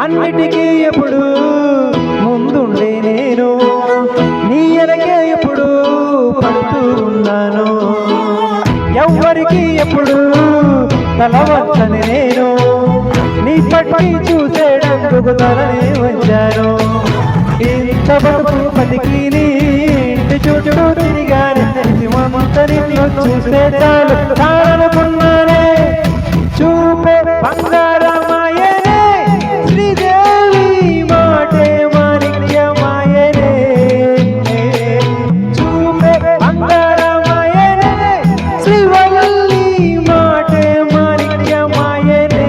అన్నిటికీ ఎప్పుడు ముందుండే నేను నీ వెనకే ఎప్పుడు పడుతూ ఉన్నాను ఎవ్వరికి ఎప్పుడు తలవంచని నేను నీ పట్టి చూసేటందుకు తలనే వచ్చాను ఇంత బతుకు బతికి నీ ఇంటి చుట్టూ తిరిగానే చూస్తే చాలు చాలనుకున్నానే చూపే బంగారమాయనే శ్రీదేవి మాటే మాణిక్యమాయనే చూపే బంగారమాయనే శ్రీవల్లి మాటే మాణిక్యమాయనే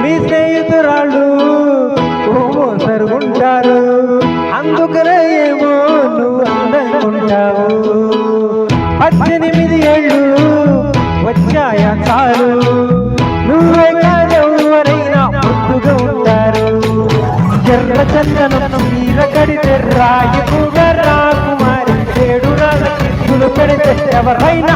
మీ స్నేహితురాళ్ళు సరుగుంటారు అందుకనే ఏమో నువ్వు అందనుకుంటావు 18 ఏళ్ళు వచ్చాయా చాలు నువ్వే కాదెవరైనా ముద్దుగా ఉంటారు ఎర్ర చందనం నీర కడితే రాయి కూడా రాకుమారి 7 రాళ్ళ కిక్కులు పెడితే ఎవరైనా